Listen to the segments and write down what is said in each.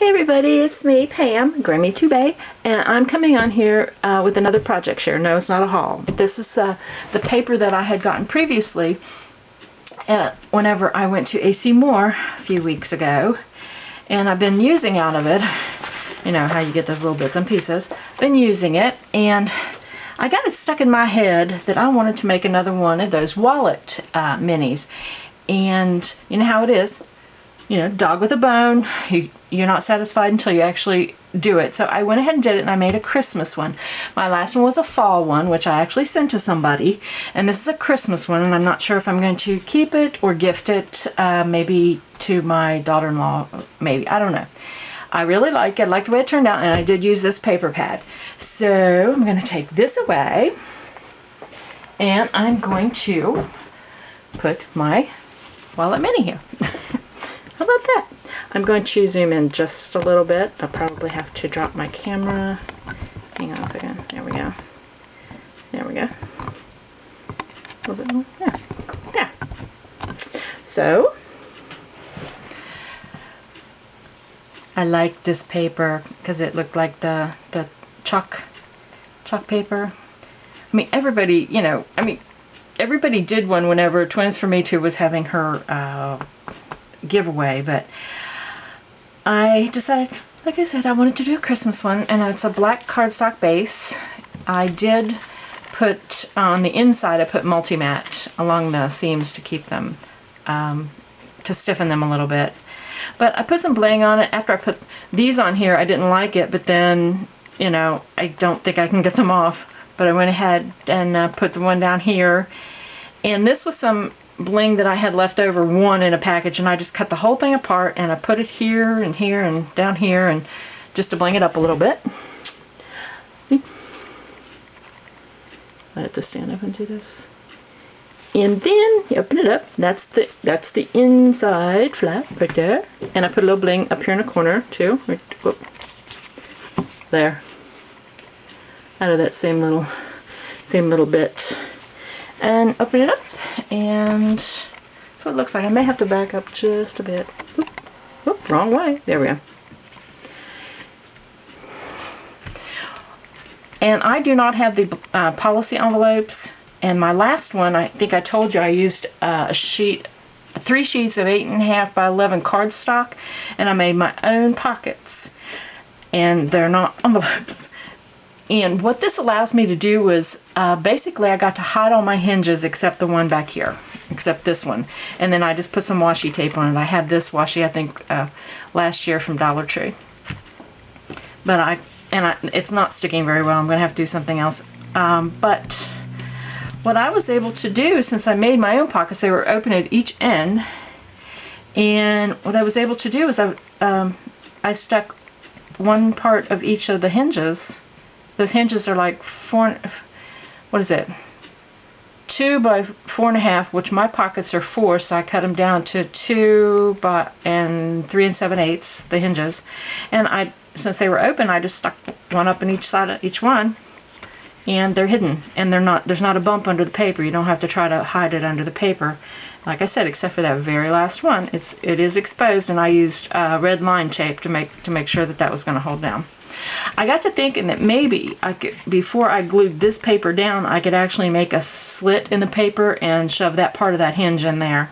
Hey everybody, it's me, Pam, Grammy Toubé, and I'm coming on here with another project share. No, it's not a haul. This is the paper that I had gotten previously whenever I went to AC Moore a few weeks ago, and I've been using out of it. You know how you get those little bits and pieces. Been using it, and I got it stuck in my head that I wanted to make another one of those wallet minis. And you know how it is. You know, dog with a bone, you're not satisfied until you actually do it. So I went ahead and did it, and I made a Christmas one. My last one was a fall one, which I actually sent to somebody, and this is a Christmas one, and I'm not sure if I'm going to keep it or gift it, maybe to my daughter-in-law, maybe, I don't know. I really like it. I like the way it turned out, and I did use this paper pad. So I'm going to take this away, and I'm going to put my wallet mini here. How about that? I'm going to zoom in just a little bit. I'll probably have to drop my camera. Hang on a second. There we go. There we go. A little bit more. Yeah. Yeah. So, I like this paper because it looked like the chalk paper. I mean, everybody, you know, everybody did one whenever Twins for Me Too was having her giveaway, but I decided, like I said, I wanted to do a Christmas one, and it's a black cardstock base. I did put on the inside, I put multi-mat along the seams to keep them, to stiffen them a little bit. But I put some bling on it. After I put these on here, I didn't like it, but then, you know, I don't think I can get them off. But I went ahead and put the one down here, and this was some bling that I had left over, one in a package, and I just cut the whole thing apart and I put it here and here and down here, and just to bling it up a little bit. I have to stand up and do this. And then you open it up. That's the inside flap right there. And I put a little bling up here in the corner too. Right, whoop, there. Out of that same little bit. And open it up, and that's what it looks like. I may have to back up just a bit. Oop, oop, wrong way. There we go. And I do not have the policy envelopes. And my last one, I think I told you I used three sheets of 8.5 by 11 cardstock, and I made my own pockets. And they're not envelopes. And what this allows me to do is, basically I got to hide all my hinges except the one back here, except this one. And then I just put some washi tape on it. I had this washi, I think, last year from Dollar Tree. But it's not sticking very well. I'm going to have to do something else. But what I was able to do, since I made my own pockets, they were open at each end. And what I was able to do is I stuck one part of each of the hinges. Those hinges are like 2 by 4.5, which my pockets are 4, so I cut them down to 2 by 3 7/8, the hinges. And since they were open, I just stuck one up in each side of each one, and they're hidden, and there's not a bump under the paper. You don't have to try to hide it under the paper, like I said, except for that very last one. It is exposed, and I used red line tape to make sure that was going to hold down. I got to thinking that maybe before I glued this paper down, I could actually make a slit in the paper and shove that part of that hinge in there.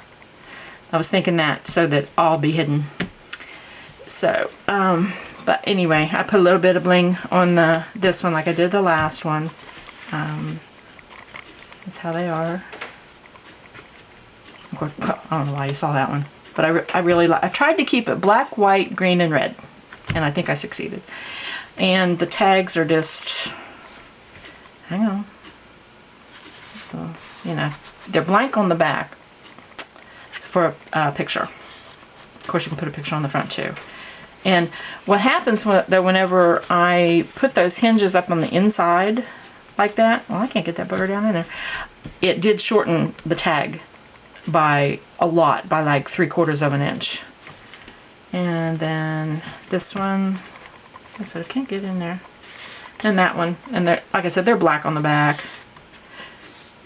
I was thinking that, so that all be hidden. So, but anyway, I put a little bit of bling on this one like I did the last one. That's how they are. Of course, I don't know why you saw that one, but I tried to keep it black, white, green, and red, and I think I succeeded. And the tags are just, hang on, so, you know, they're blank on the back for a picture. Of course, you can put a picture on the front too. And what happens whenever I put those hinges up on the inside like that, well, I can't get that bugger down in there. It did shorten the tag by a lot, by like 3/4 of an inch. And then this one, I can't get in there. And that one, and like I said, they're black on the back.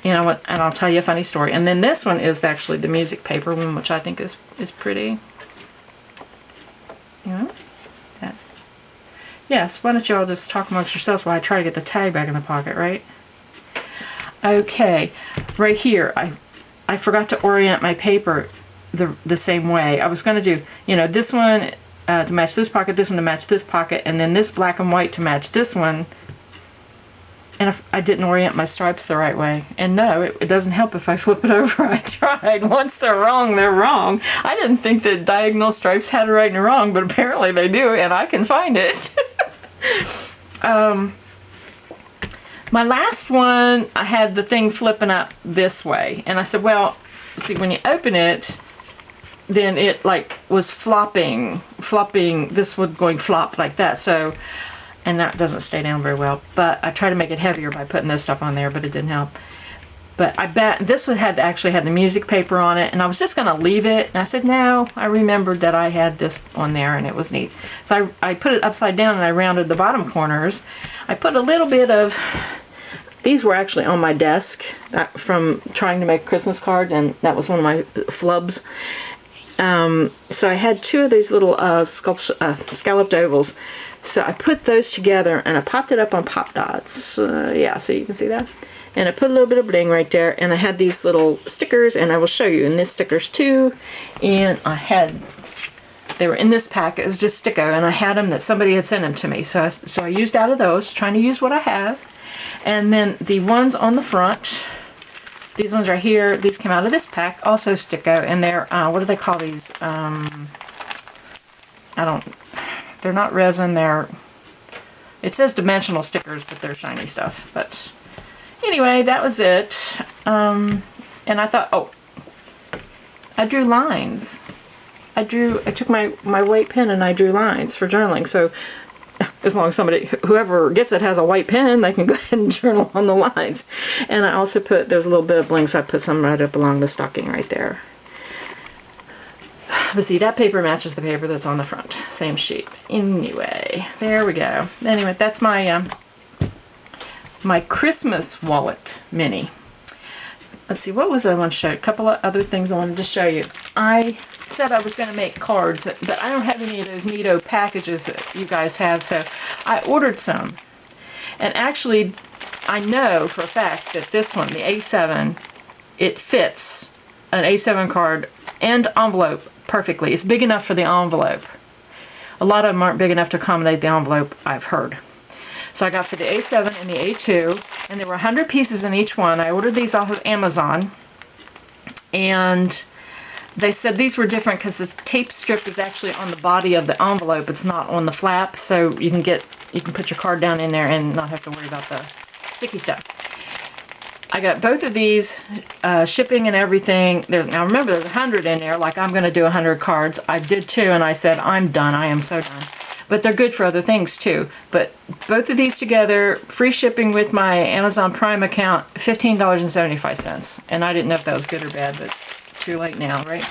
You know what? And I'll tell you a funny story. And then this one is actually the music paper one, which I think is pretty. You know, Yes, why don't you all just talk amongst yourselves while I try to get the tag back in the pocket, right? Okay, right here, I forgot to orient my paper the same way. I was going to do, you know, this one to match this pocket, this one to match this pocket, and then this black and white to match this one. And if I didn't orient my stripes the right way. And no, it doesn't help if I flip it over. I tried. Once they're wrong, they're wrong. I didn't think that diagonal stripes had a right and a wrong, but apparently they do, and I can find it. My last one, I had the thing flipping up this way. And I said, well, see, when you open it, then it like was flopping, this was going flop like that. So, and that doesn't stay down very well. But I tried to make it heavier by putting this stuff on there, but it didn't help. But I bet this one actually had the music paper on it, and I was just going to leave it. And I said, no, I remembered that I had this on there, and it was neat. So I put it upside down, and I rounded the bottom corners. I put a little bit of, these were actually on my desk from trying to make a Christmas card, and that was one of my flubs. So I had two of these little scalloped ovals. So I put those together, and I popped it up on Pop Dots. Yeah, so you can see that. And I put a little bit of bling right there, and I had these little stickers, and I will show you. And this stickers too. And they were in this pack. It was just Sticko, and I had them that somebody had sent them to me. So I used out of those, trying to use what I have. And then the ones on the front, these ones right here, these came out of this pack, also Sticko, and they're, what do they call these? They're not resin, it says dimensional stickers, but they're shiny stuff. But anyway, that was it. And I thought, oh, I drew lines. I took my white pen and I drew lines for journaling. So as long as whoever gets it has a white pen, they can go ahead and journal on the lines. And I also there's a little bit of bling, so I put some right up along the stocking right there. But see, that paper matches the paper that's on the front. Same sheet. Anyway, there we go. Anyway, that's my my Christmas wallet mini. Let's see, what was I want to show you? A couple of other things I wanted to show you. I said I was going to make cards, but I don't have any of those neato packages that you guys have, so I ordered some. And actually, I know for a fact that this one, the A7, it fits an A7 card and envelope perfectly. It's big enough for the envelope. A lot of them aren't big enough to accommodate the envelope, I've heard. So I got for the A7 and the A2, and there were 100 pieces in each one. I ordered these off of Amazon, and they said these were different because the tape strip is actually on the body of the envelope. It's not on the flap, so you can put your card down in there and not have to worry about the sticky stuff. I got both of these, shipping and everything. Now remember, there's 100 in there, like I'm going to do 100 cards. I did two, and I said, I'm done. I am so done. But they're good for other things, too. But both of these together, free shipping with my Amazon Prime account, $15.75. And I didn't know if that was good or bad, but too late now, right?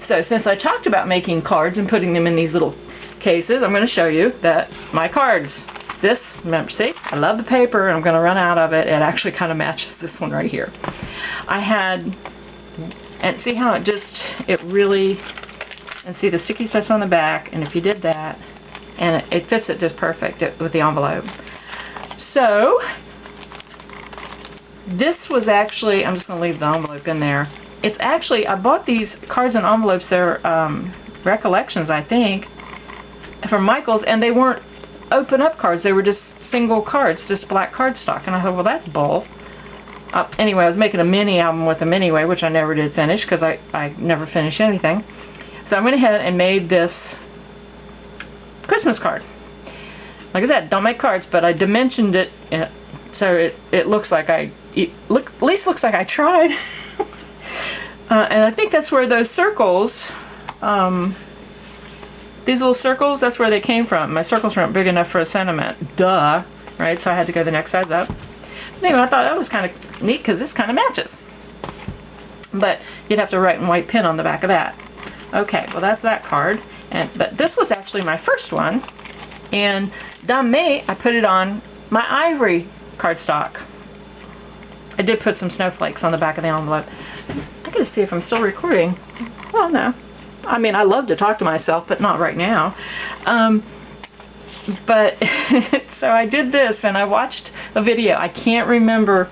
So since I talked about making cards and putting them in these little cases, I'm going to show you that my cards. This, remember, see, I love the paper, and I'm going to run out of it. It actually kind of matches this one right here. I had, and see how it really, and see the sticky stuff's on the back, and if you did that, and it fits it just perfect with the envelope. So, this was actually, I'm just going to leave the envelope in there. It's actually, I bought these cards and envelopes, they're recollections, I think, from Michaels, and they weren't open up cards, they were just single cards, just black cardstock, and I thought, well, that's bull. Anyway, I was making a mini album with them anyway, which I never did finish because I never finished anything. So I went ahead and made this Christmas card. Like I said, don't make cards, but I dimensioned it so it looks like at least looks like I tried. And I think that's where those circles, these little circles, that's where they came from. My circles weren't big enough for a sentiment. Duh. Right? So I had to go the next size up. Anyway, I thought that was kind of neat because this kind of matches. But you'd have to write in white pen on the back of that. Okay, well that's that card. But this was actually my first one. And dumb me, I put it on my ivory cardstock. I did put some snowflakes on the back of the envelope. I gotta see if I'm still recording. Well, no. I mean, I love to talk to myself, but not right now. But so I did this, and I watched a video. I can't remember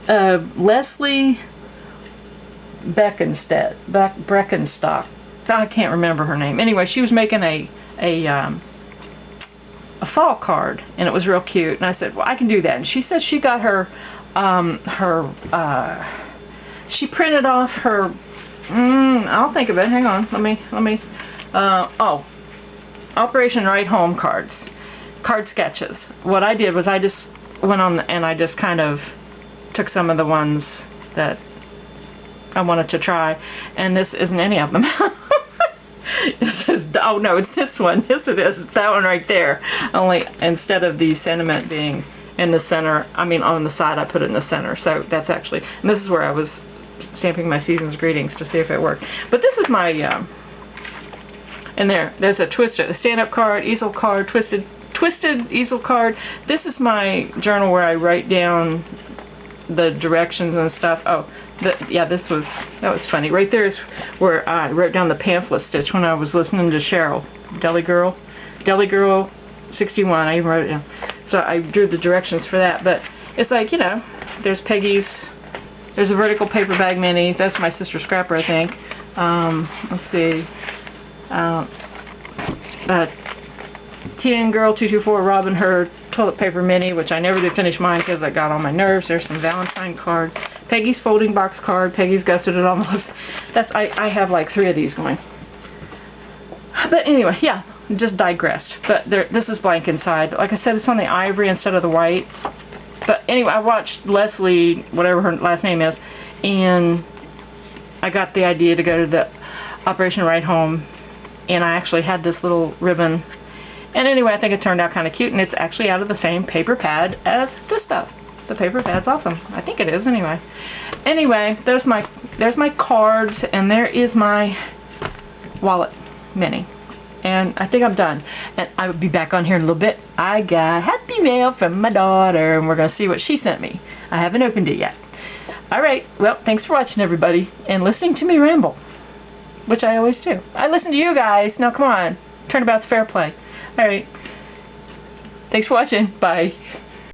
Leslie Breckenstock. I can't remember her name. Anyway, she was making a fall card, and it was real cute. And I said, well, I can do that. And she said she got her she printed off her. I'll think of it. Hang on. Let me. Oh, Operation Right Home cards, card sketches. What I did was I just went on and I just kind of took some of the ones that I wanted to try, and this isn't any of them. It says, oh no, it's this one. Yes, it is. It's that one right there. Only instead of the sentiment being in the center, I mean on the side, I put it in the center. So that's actually, and this is where I was stamping my season's greetings to see if it worked. But this is my, and there's a twisted, a stand-up card, easel card, twisted easel card. This is my journal where I write down the directions and stuff. Oh, yeah, that was funny. Right there is where I wrote down the pamphlet stitch when I was listening to Cheryl, Deli Girl 61. I even wrote it down. So I drew the directions for that. But it's like, you know, there's Peggy's. There's a vertical paper bag mini. That's my sister Scrapper, I think. Let's see. TN Girl 224 Robin Hood toilet paper mini, which I never did finish mine because I got on my nerves. There's some Valentine card. Peggy's folding box card. Peggy's gusseted envelopes. I have like 3 of these going. But anyway, yeah, just digressed. But this is blank inside. Like I said, it's on the ivory instead of the white. But anyway, I watched Leslie, whatever her last name is, and I got the idea to go to the Operation Right Home, and I actually had this little ribbon. And anyway, I think it turned out kind of cute, and it's actually out of the same paper pad as this stuff. The paper pad's awesome. I think it is anyway. Anyway, there's my cards, and there is my wallet mini. And I think I'm done. And I will be back on here in a little bit. I got happy mail from my daughter, and we're going to see what she sent me. I haven't opened it yet. Alright, well, thanks for watching, everybody, and listening to me ramble, which I always do. I listen to you guys. Now, come on. Turnabout's fair play. Alright. Thanks for watching. Bye.